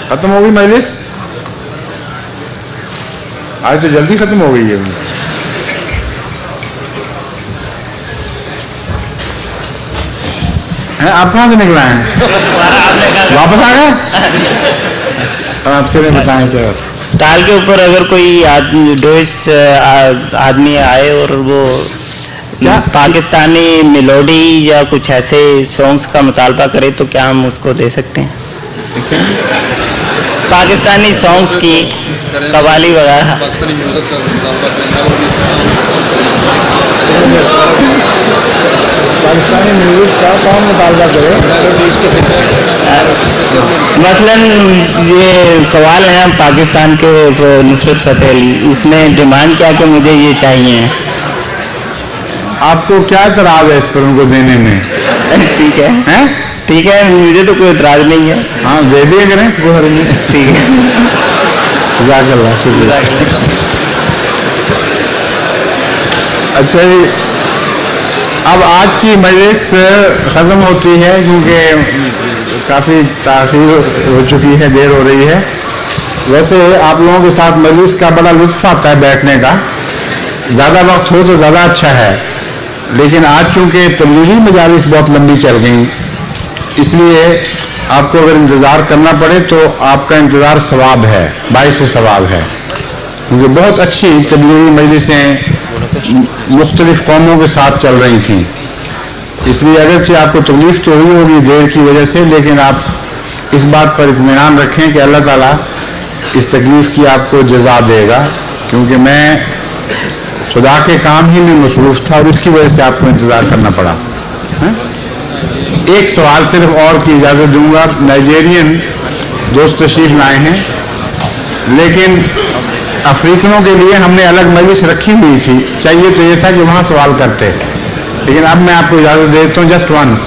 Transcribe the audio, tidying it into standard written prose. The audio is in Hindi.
खत्म हो गई मजलिस? आज तो जल्दी खत्म हो गई है। आप कहाँ से निकला है? वापस आ गए? आप चले बताएं क्या? स्टाइल के ऊपर अगर कोई आदमी आए और वो पाकिस्तानी मेलोडी या कुछ ऐसे सॉन्ग्स का मुतालबा करे तो क्या हम उसको दे सकते हैं? पाकिस्तानी सॉन्ग्स की कवाली वगैरह। पाकिस्तानी म्यूजिक का कौन मुतालबा करे? मसलन ये कवाल हैं पाकिस्तान के नुसरत फतेह अली, उसने डिमांड किया कि मुझे ये चाहिए। आपको क्या इतराज है इस पर उनको देने में? ठीक है, हैं? ठीक है, मुझे तो कोई इतराज नहीं है। हाँ दे दिए करें, कोई हर्ज नहीं। ठीक है, जज़ाकल्लाह, शुक्रिया। अच्छा जी, अब आज की मजलिस ख़त्म होती है क्योंकि काफ़ी ताख़ीर हो चुकी है, देर हो रही है। वैसे आप लोगों के साथ मजलिस का बड़ा लुत्फ़ आता है बैठने का, ज़्यादा वक्त हो तो ज़्यादा अच्छा है। लेकिन आज चूँकि तबलीगी मजालिस बहुत लंबी चल गई, इसलिए आपको अगर इंतज़ार करना पड़े तो आपका इंतज़ार सवाब है, बाइस सवाब है। क्योंकि बहुत अच्छी तबलीगी मजलिसें मुख्तलिफ कौमों के साथ चल रही थी, इसलिए अगरचे आपको तकलीफ तो हुई होगी देर की वजह से, लेकिन आप इस बात पर इत्मीनान रखें कि अल्लाह ताला इस तकलीफ़ की आपको जज़ा देगा, क्योंकि मैं खुदा के काम ही में मसरूफ़ था और इसकी वजह से आपको इंतज़ार करना पड़ा है? एक सवाल सिर्फ और की इजाज़त दूंगा। नाइजेरियन दोस्त तशरीफ लाए हैं, लेकिन अफ्रीकनों के लिए हमने अलग मजलिस रखी हुई थी, चाहिए तो ये था कि वहाँ सवाल करते, लेकिन अब मैं आपको इजाज़त देता हूँ जस्ट वंस।